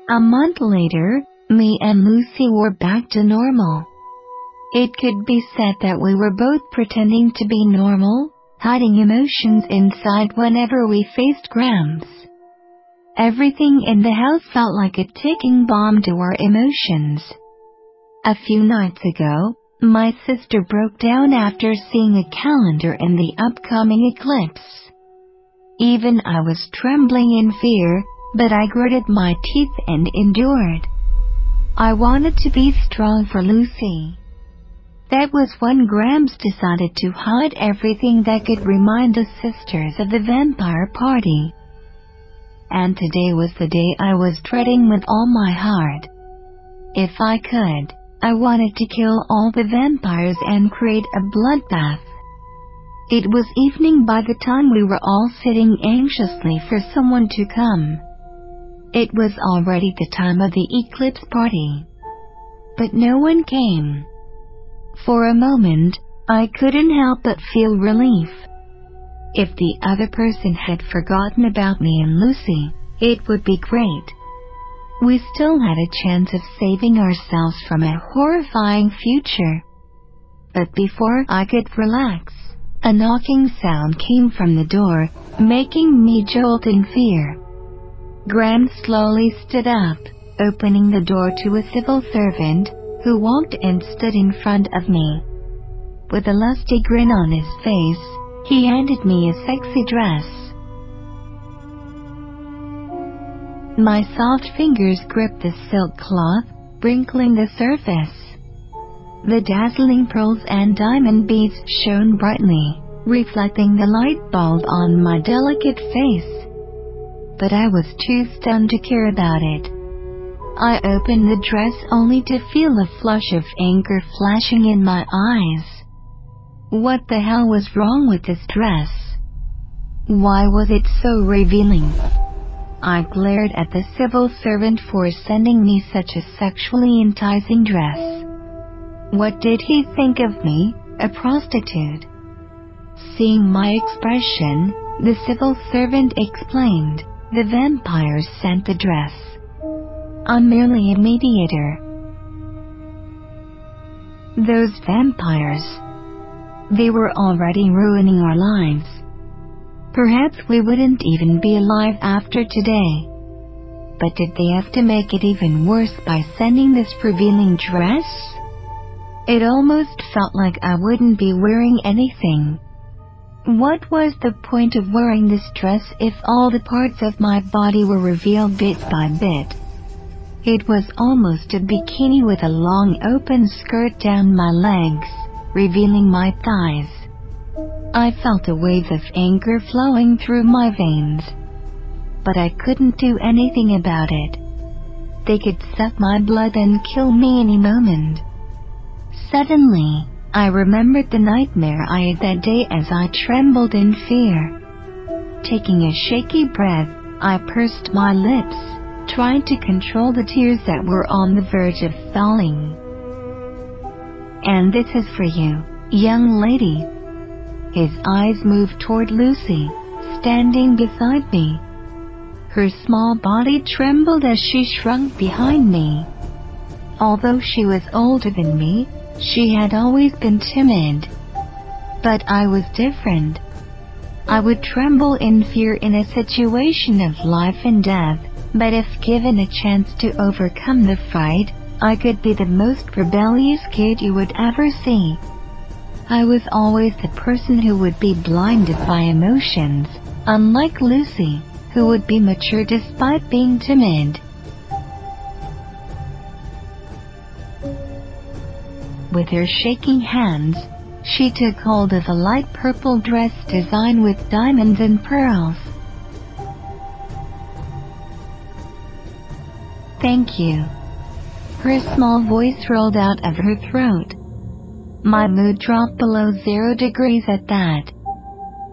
A month later, me and Lucy were back to normal. It could be said that we were both pretending to be normal, hiding emotions inside whenever we faced Grams. Everything in the house felt like a ticking bomb to our emotions. A few nights ago, my sister broke down after seeing a calendar in the upcoming eclipse. Even I was trembling in fear, but I gritted my teeth and endured. I wanted to be strong for Lucy. That was when Grams decided to hide everything that could remind the sisters of the vampire party. And today was the day I was dreading with all my heart. If I could, I wanted to kill all the vampires and create a bloodbath. It was evening by the time we were all sitting anxiously for someone to come. It was already the time of the eclipse party. But no one came. For a moment, I couldn't help but feel relief. If the other person had forgotten about me and Lucy, it would be great. We still had a chance of saving ourselves from a horrifying future. But before I could relax, a knocking sound came from the door, making me jolt in fear. Graham slowly stood up, opening the door to a civil servant, who walked and stood in front of me. With a lusty grin on his face, he handed me a sexy dress. My soft fingers gripped the silk cloth, wrinkling the surface. The dazzling pearls and diamond beads shone brightly, reflecting the light bulb on my delicate face. But I was too stunned to care about it. I opened the dress only to feel a flush of anger flashing in my eyes. What the hell was wrong with this dress? Why was it so revealing? I glared at the civil servant for sending me such a sexually enticing dress. What did he think of me, a prostitute? Seeing my expression, the civil servant explained, "The vampires sent the dress. I'm merely a mediator." Those vampires. They were already ruining our lives. Perhaps we wouldn't even be alive after today. But did they have to make it even worse by sending this revealing dress? It almost felt like I wouldn't be wearing anything. What was the point of wearing this dress if all the parts of my body were revealed bit by bit? It was almost a bikini with a long open skirt down my legs, revealing my thighs. I felt a wave of anger flowing through my veins. But I couldn't do anything about it. They could suck my blood and kill me any moment. Suddenly, I remembered the nightmare I had that day as I trembled in fear. Taking a shaky breath, I pursed my lips, trying to control the tears that were on the verge of falling. "And this is for you, young lady." His eyes moved toward Lucy, standing beside me. Her small body trembled as she shrunk behind me. Although she was older than me, she had always been timid. But I was different. I would tremble in fear in a situation of life and death, but if given a chance to overcome the fright, I could be the most rebellious kid you would ever see. I was always the person who would be blinded by emotions, unlike Lucy, who would be mature despite being timid. With her shaking hands, she took hold of a light purple dress designed with diamonds and pearls. "Thank you." Her small voice rolled out of her throat. My mood dropped below 0 degrees at that.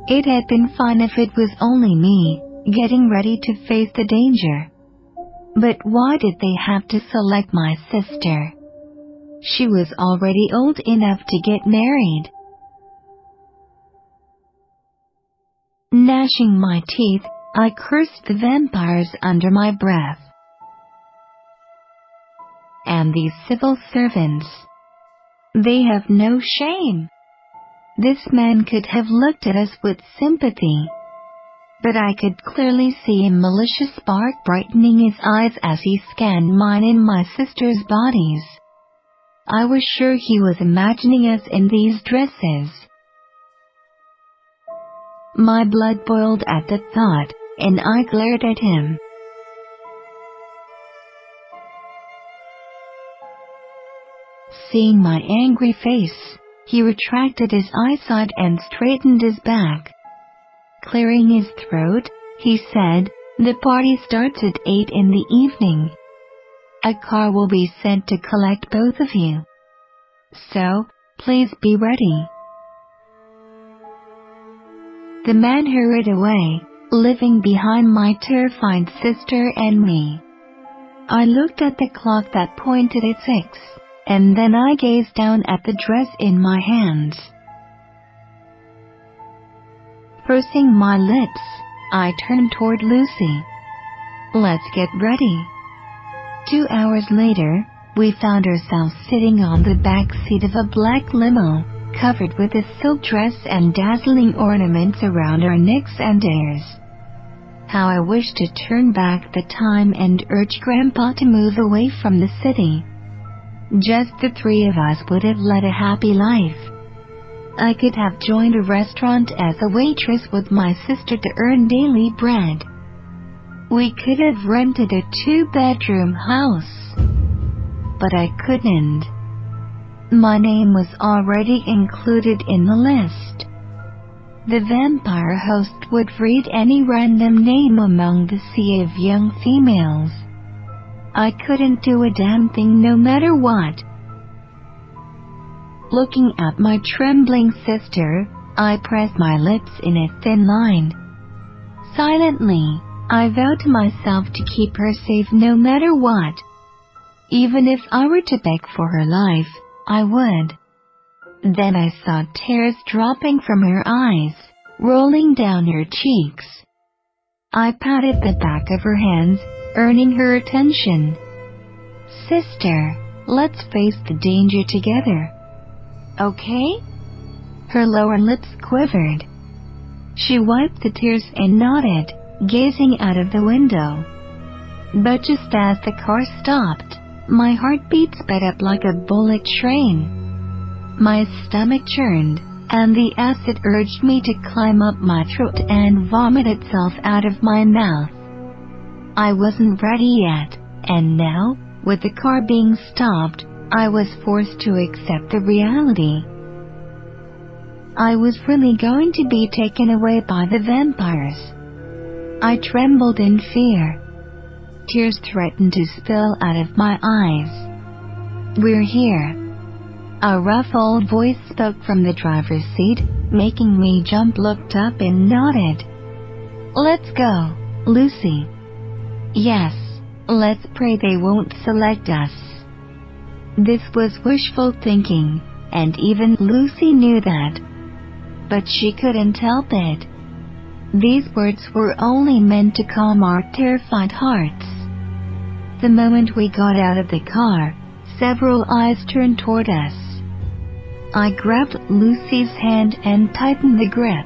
It had been fine if it was only me, getting ready to face the danger. But why did they have to select my sister? She was already old enough to get married. Gnashing my teeth, I cursed the vampires under my breath. And these civil servants, they have no shame. This man could have looked at us with sympathy, but I could clearly see a malicious spark brightening his eyes as he scanned mine and my sister's bodies. I was sure he was imagining us in these dresses. My blood boiled at the thought, and I glared at him. Seeing my angry face, he retracted his eyesight and straightened his back. Clearing his throat, he said, "The party starts at 8 in the evening. A car will be sent to collect both of you. So, please be ready." The man hurried away, leaving behind my terrified sister and me. I looked at the clock that pointed at 6, and then I gazed down at the dress in my hands. Pursing my lips, I turned toward Lucy. "Let's get ready." 2 hours later, we found ourselves sitting on the back seat of a black limo, covered with a silk dress and dazzling ornaments around our necks and ears. How I wished to turn back the time and urge Grandpa to move away from the city. Just the three of us would have led a happy life. I could have joined a restaurant as a waitress with my sister to earn daily bread. We could have rented a 2-bedroom house. But I couldn't. My name was already included in the list. The vampire host would read any random name among the sea of young females. I couldn't do a damn thing no matter what. Looking at my trembling sister, I pressed my lips in a thin line. Silently, I vowed to myself to keep her safe no matter what. Even if I were to beg for her life, I would. Then I saw tears dropping from her eyes, rolling down her cheeks. I patted the back of her hands, earning her attention. "Sister, let's face the danger together. Okay?" Her lower lips quivered. She wiped the tears and nodded, gazing out of the window. But just as the car stopped, my heartbeat sped up like a bullet train. My stomach churned, and the acid urged me to climb up my throat and vomit itself out of my mouth. I wasn't ready yet, and now, with the car being stopped, I was forced to accept the reality. I was really going to be taken away by the vampires. I trembled in fear. Tears threatened to spill out of my eyes. "We're here." A rough old voice spoke from the driver's seat, making me jump. Looked up and nodded. "Let's go, Lucy." "Yes, let's pray they won't select us." This was wishful thinking, and even Lucy knew that. But she couldn't help it. These words were only meant to calm our terrified hearts. The moment we got out of the car, several eyes turned toward us. I grabbed Lucy's hand and tightened the grip.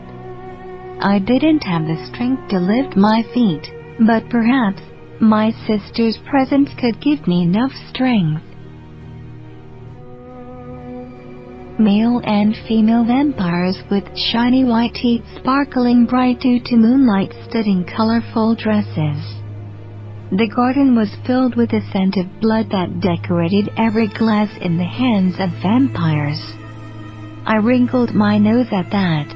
I didn't have the strength to lift my feet, but perhaps my sister's presence could give me enough strength. Male and female vampires with shiny white teeth sparkling bright due to moonlight stood in colorful dresses. The garden was filled with the scent of blood that decorated every glass in the hands of vampires. I wrinkled my nose at that.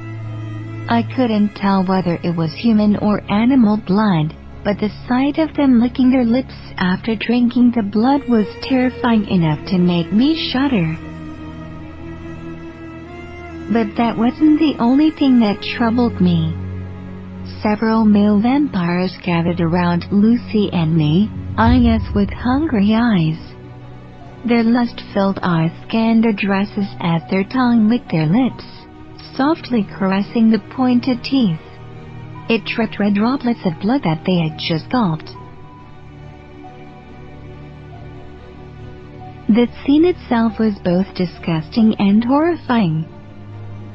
I couldn't tell whether it was human or animal blood, but the sight of them licking their lips after drinking the blood was terrifying enough to make me shudder. But that wasn't the only thing that troubled me. Several male vampires gathered around Lucy and me, eyeing us with hungry eyes. Their lust-filled eyes scanned our dresses as their tongue licked their lips, softly caressing the pointed teeth. It dripped red droplets of blood that they had just gulped. The scene itself was both disgusting and horrifying.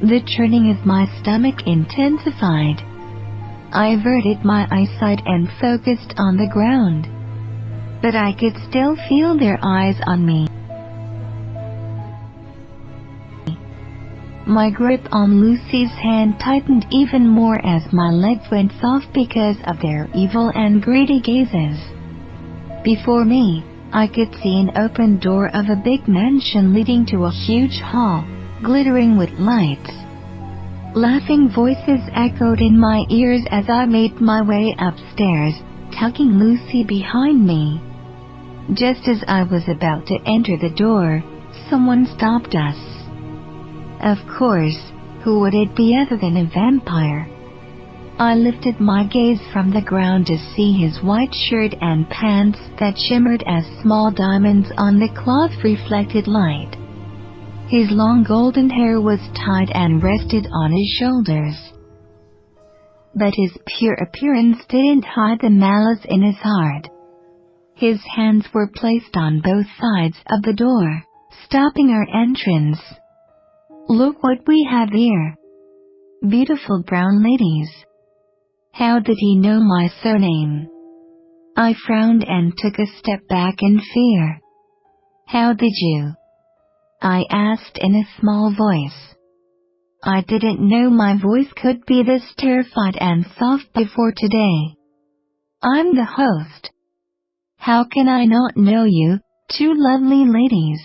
The churning of my stomach intensified. I averted my eyesight and focused on the ground. But I could still feel their eyes on me. My grip on Lucy's hand tightened even more as my legs went soft because of their evil and greedy gazes. Before me, I could see an open door of a big mansion leading to a huge hall, glittering with lights. Laughing voices echoed in my ears as I made my way upstairs, tugging Lucy behind me. Just as I was about to enter the door, someone stopped us. Of course, who would it be other than a vampire? I lifted my gaze from the ground to see his white shirt and pants that shimmered as small diamonds on the cloth-reflected light. His long golden hair was tied and rested on his shoulders. But his pure appearance didn't hide the malice in his heart. His hands were placed on both sides of the door, stopping our entrance. "Look what we have here. Beautiful brown ladies." How did he know my surname? I frowned and took a step back in fear. "How did you?" I asked in a small voice. I didn't know my voice could be this terrified and soft before today. "I'm the host. How can I not know you, two lovely ladies?"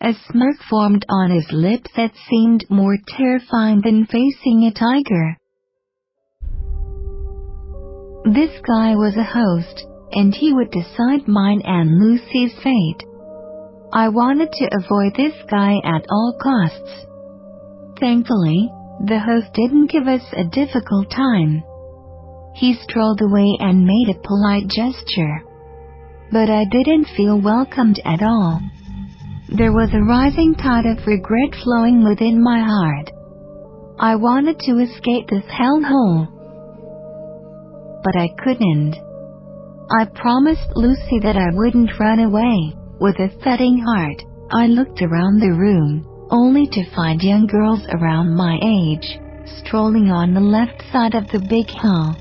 A smirk formed on his lips that seemed more terrifying than facing a tiger. This guy was a host, and he would decide mine and Lucy's fate. I wanted to avoid this guy at all costs. Thankfully, the host didn't give us a difficult time. He strolled away and made a polite gesture. But I didn't feel welcomed at all. There was a rising tide of regret flowing within my heart. I wanted to escape this hellhole. But I couldn't. I promised Lucy that I wouldn't run away. With a thudding heart, I looked around the room, only to find young girls around my age, strolling on the left side of the big hall.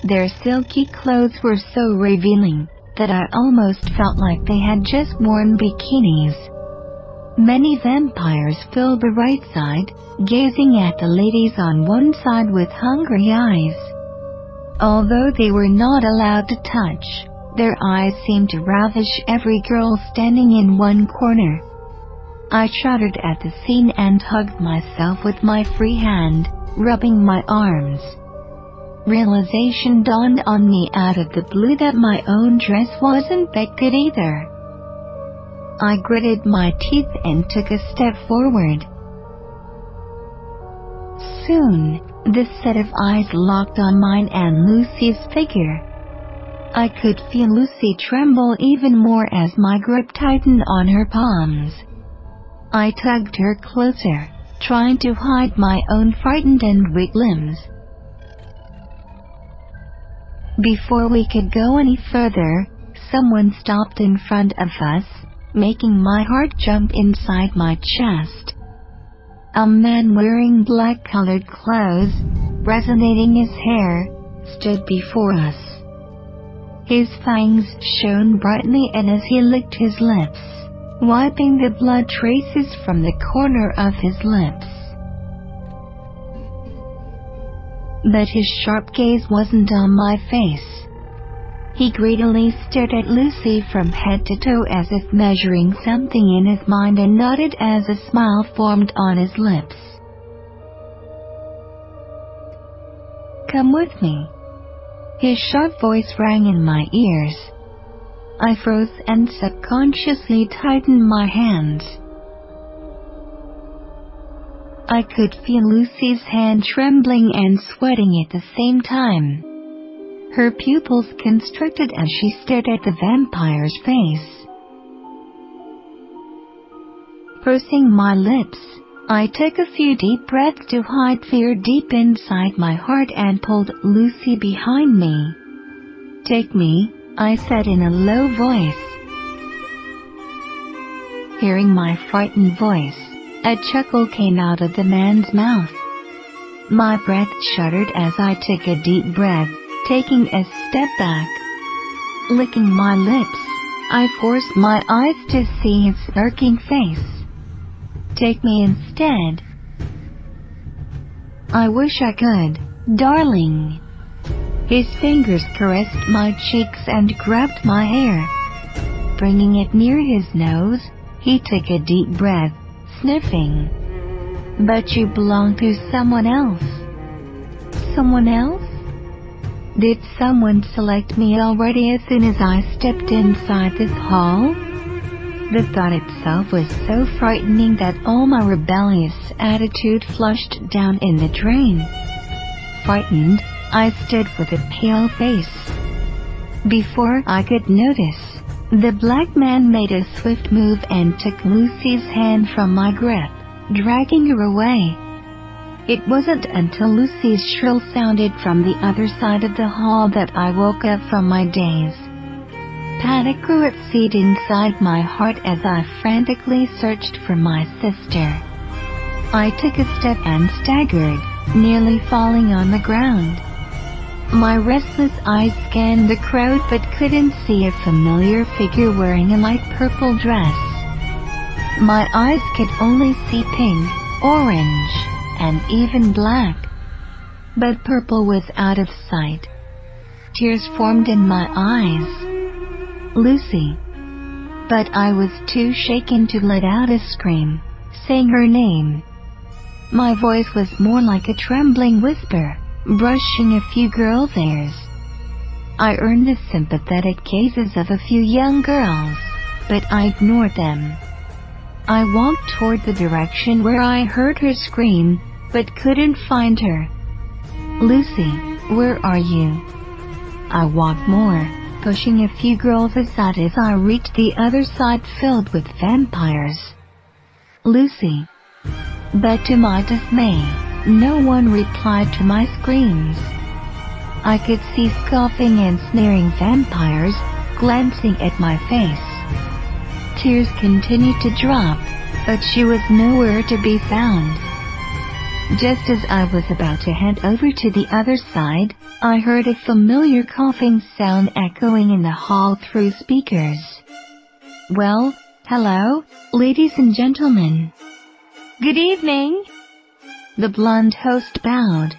Their silky clothes were so revealing that I almost felt like they had just worn bikinis. Many vampires filled the right side, gazing at the ladies on one side with hungry eyes. Although they were not allowed to touch, their eyes seemed to ravish every girl standing in one corner. I shuddered at the scene and hugged myself with my free hand, rubbing my arms. Realization dawned on me out of the blue that my own dress wasn't that good either. I gritted my teeth and took a step forward. Soon, the set of eyes locked on mine and Lucy's figure. I could feel Lucy tremble even more as my grip tightened on her palms. I tugged her closer, trying to hide my own frightened and weak limbs. Before we could go any further, someone stopped in front of us, making my heart jump inside my chest. A man wearing black-colored clothes, resonating his hair, stood before us. His fangs shone brightly and as he licked his lips, wiping the blood traces from the corner of his lips. But his sharp gaze wasn't on my face. He greedily stared at Lucy from head to toe as if measuring something in his mind and nodded as a smile formed on his lips. "Come with me." His sharp voice rang in my ears. I froze and subconsciously tightened my hands. I could feel Lucy's hand trembling and sweating at the same time. Her pupils constricted as she stared at the vampire's face. Pursing my lips, I took a few deep breaths to hide fear deep inside my heart and pulled Lucy behind me. "Take me," I said in a low voice. Hearing my frightened voice, a chuckle came out of the man's mouth. My breath shuddered as I took a deep breath, taking a step back. Licking my lips, I forced my eyes to see his smirking face. "Take me instead." "I wish I could, darling." His fingers caressed my cheeks and grabbed my hair. Bringing it near his nose, he took a deep breath, sniffing. "But you belong to someone else." "Someone else?" Did someone select me already as soon as I stepped inside this hall? The thought itself was so frightening that all my rebellious attitude flushed down in the drain. Frightened, I stood with a pale face. Before I could notice, the black man made a swift move and took Lucy's hand from my grip, dragging her away. It wasn't until Lucy's shrill sounded from the other side of the hall that I woke up from my daze. Panic grew its seat inside my heart as I frantically searched for my sister. I took a step and staggered, nearly falling on the ground. My restless eyes scanned the crowd but couldn't see a familiar figure wearing a light purple dress. My eyes could only see pink, orange, and even black. But purple was out of sight. Tears formed in my eyes. "Lucy." But I was too shaken to let out a scream, saying her name. My voice was more like a trembling whisper, brushing a few girls' ears. I earned the sympathetic gazes of a few young girls, but I ignored them. I walked toward the direction where I heard her scream, but couldn't find her. "Lucy, where are you?" I walked more, pushing a few girls aside as I reached the other side filled with vampires. "Lucy." But to my dismay, no one replied to my screams. I could see scoffing and sneering vampires glancing at my face. Tears continued to drop, but she was nowhere to be found. Just as I was about to head over to the other side, I heard a familiar coughing sound echoing in the hall through speakers. "Well, hello, ladies and gentlemen. Good evening." The blonde host bowed.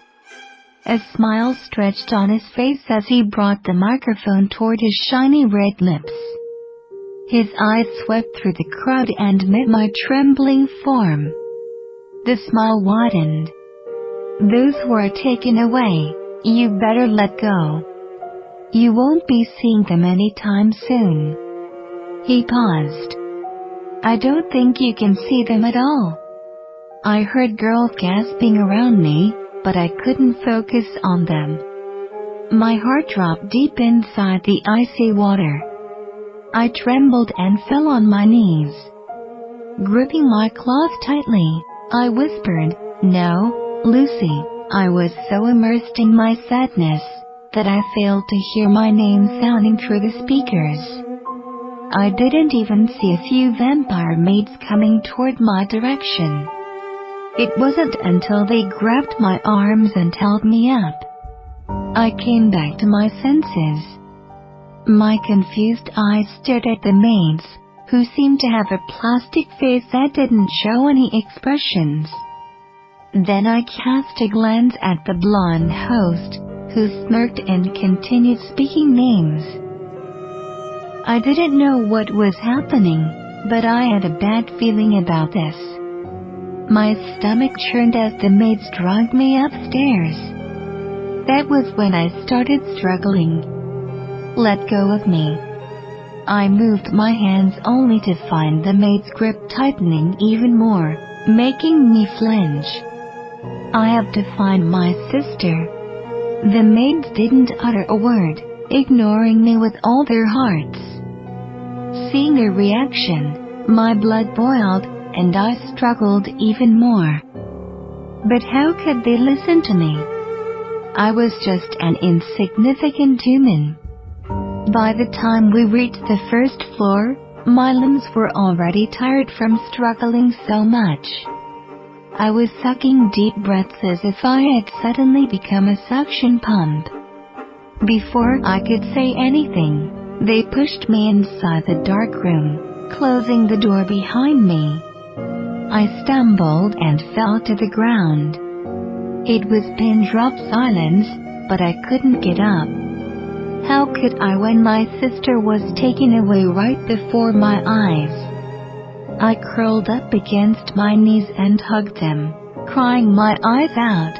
A smile stretched on his face as he brought the microphone toward his shiny red lips. His eyes swept through the crowd and met my trembling form. The smile widened. "Those who are taken away, you better let go. You won't be seeing them anytime soon." He paused. "I don't think you can see them at all." I heard girls gasping around me, but I couldn't focus on them. My heart dropped deep inside the icy water. I trembled and fell on my knees. Gripping my claws tightly, I whispered, "No, Lucy." I was so immersed in my sadness that I failed to hear my name sounding through the speakers. I didn't even see a few vampire maids coming toward my direction. It wasn't until they grabbed my arms and held me up I came back to my senses. My confused eyes stared at the maids, who seemed to have a plastic face that didn't show any expressions. Then I cast a glance at the blonde host, who smirked and continued speaking names. I didn't know what was happening, but I had a bad feeling about this. My stomach churned as the maids dragged me upstairs. That was when I started struggling. "Let go of me." I moved my hands only to find the maid's grip tightening even more, making me flinch. "I have to find my sister." The maids didn't utter a word, ignoring me with all their hearts. Seeing their reaction, my blood boiled, and I struggled even more. But how could they listen to me? I was just an insignificant human. By the time we reached the first floor, My limbs were already tired from struggling so much. I was sucking deep breaths as if I had suddenly become a suction pump. Before I could say anything, they pushed me inside the dark room, closing the door behind me. I stumbled and fell to the ground. It was pin-drop silence, but I couldn't get up. How could I when my sister was taken away right before my eyes? I curled up against my knees and hugged them, crying my eyes out.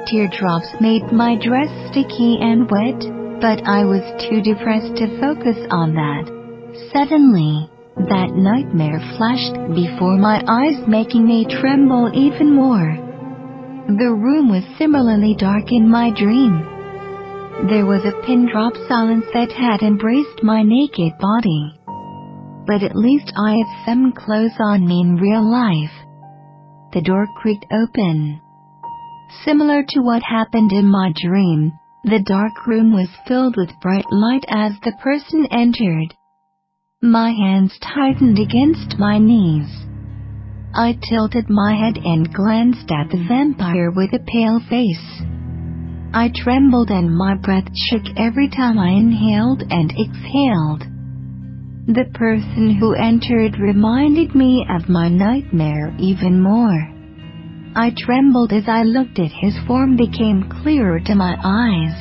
Teardrops made my dress sticky and wet, but I was too depressed to focus on that. Suddenly, that nightmare flashed before my eyes, making me tremble even more. The room was similarly dark in my dream. There was a pin-drop silence that had embraced my naked body. But at least I had some clothes on me in real life. The door creaked open. Similar to what happened in my dream, the dark room was filled with bright light as the person entered. My hands tightened against my knees. I tilted my head and glanced at the vampire with a pale face. I trembled and my breath shook every time I inhaled and exhaled. The person who entered reminded me of my nightmare even more. I trembled as I looked at his form became clearer to my eyes.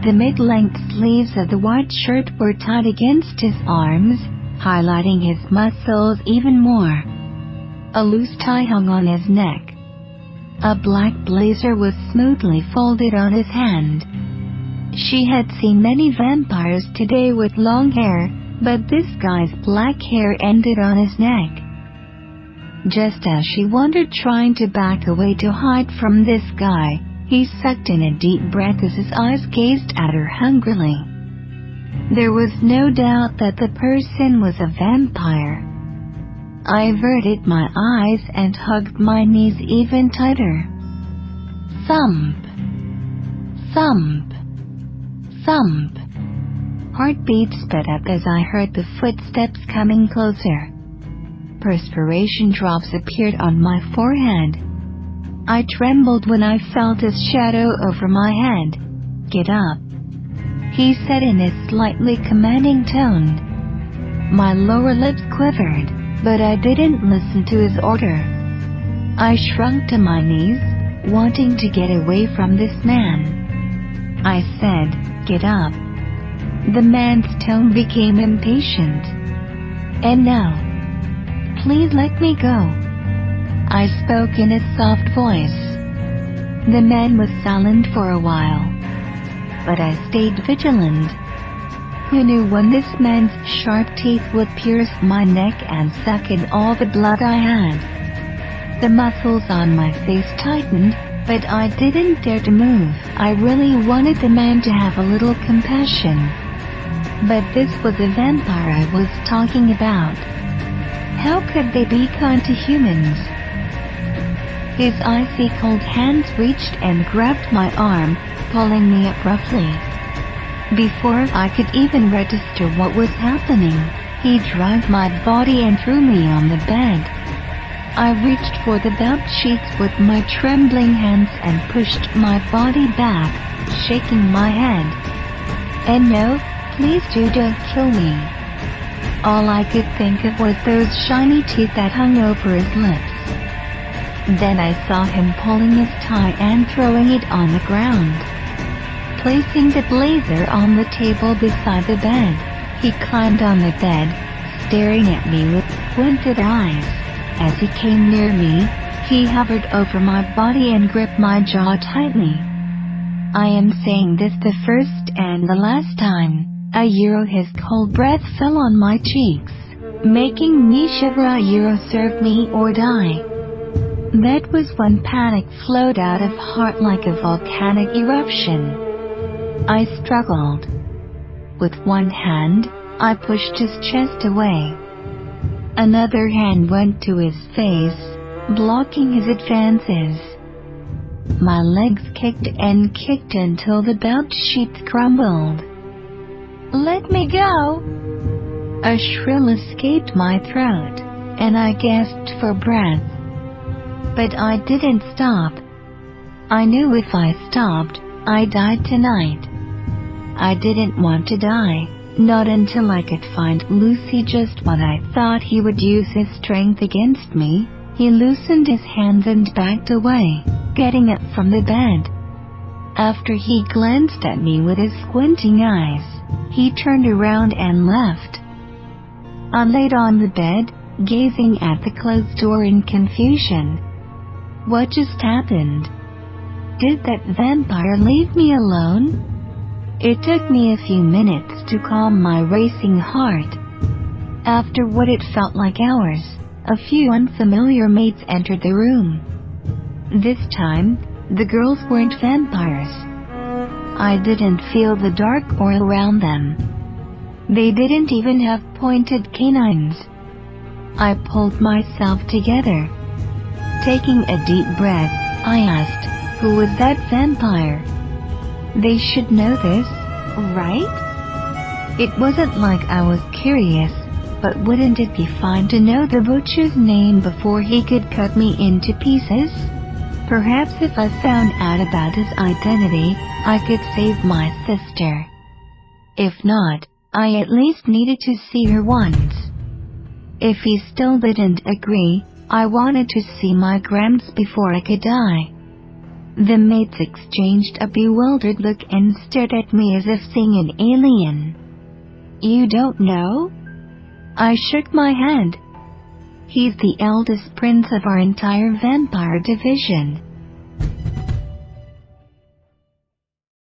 The mid-length sleeves of the white shirt were tied against his arms, highlighting his muscles even more. A loose tie hung on his neck. A black blazer was smoothly folded on his hand. She had seen many vampires today with long hair, but this guy's black hair ended on his neck. Just as she wondered, trying to back away to hide from this guy, he sucked in a deep breath as his eyes gazed at her hungrily. There was no doubt that the person was a vampire. I averted my eyes and hugged my knees even tighter. Thump. Thump. Thump. Heartbeat sped up as I heard the footsteps coming closer. Perspiration drops appeared on my forehead. I trembled when I felt his shadow over my head. "Get up," he said in a slightly commanding tone. My lower lips quivered, but I didn't listen to his order. I shrunk to my knees, wanting to get away from this man. I said, "Get up." The man's tone became impatient. "And now, please let me go," I spoke in a soft voice. The man was silent for a while, but I stayed vigilant. Who knew when this man's sharp teeth would pierce my neck and suck in all the blood I had? The muscles on my face tightened, but I didn't dare to move. I really wanted the man to have a little compassion. But this was a vampire I was talking about. How could they be kind to humans? His icy cold hands reached and grabbed my arm, pulling me up roughly. Before I could even register what was happening, he dragged my body and threw me on the bed. I reached for the bed sheets with my trembling hands and pushed my body back, shaking my head. "And no, please don't kill me." All I could think of was those shiny teeth that hung over his lips. Then I saw him pulling his tie and throwing it on the ground. Placing the blazer on the table beside the bed, he climbed on the bed, staring at me with squinted eyes. As he came near me, he hovered over my body and gripped my jaw tightly. I am saying this the first and the last time. His cold breath fell on my cheeks, making me shiver. Serve me or die. That was when panic flowed out of heart like a volcanic eruption. I struggled. With one hand, I pushed his chest away. Another hand went to his face, blocking his advances. My legs kicked and kicked until the bed sheets crumbled. "Let me go!" A shrill escaped my throat, and I gasped for breath. But I didn't stop. I knew if I stopped, I died tonight. I didn't want to die, not until I could find Lucy. Just when I thought he would use his strength against me, he loosened his hands and backed away, getting up from the bed. After he glanced at me with his squinting eyes, he turned around and left. I laid on the bed, gazing at the closed door in confusion. What just happened? Did that vampire leave me alone? It took me a few minutes to calm my racing heart. After what it felt like hours, a few unfamiliar mates entered the room. This time, the girls weren't vampires. I didn't feel the dark aura around them. They didn't even have pointed canines. I pulled myself together. Taking a deep breath, I asked, "Who was that vampire?" They should know this, right? It wasn't like I was curious, but wouldn't it be fine to know the butcher's name before he could cut me into pieces? Perhaps if I found out about his identity, I could save my sister. If not, I at least needed to see her once. If he still didn't agree, I wanted to see my Gramps before I could die. The mates exchanged a bewildered look and stared at me as if seeing an alien. "You don't know?" I shook my head. "He's the eldest prince of our entire vampire division.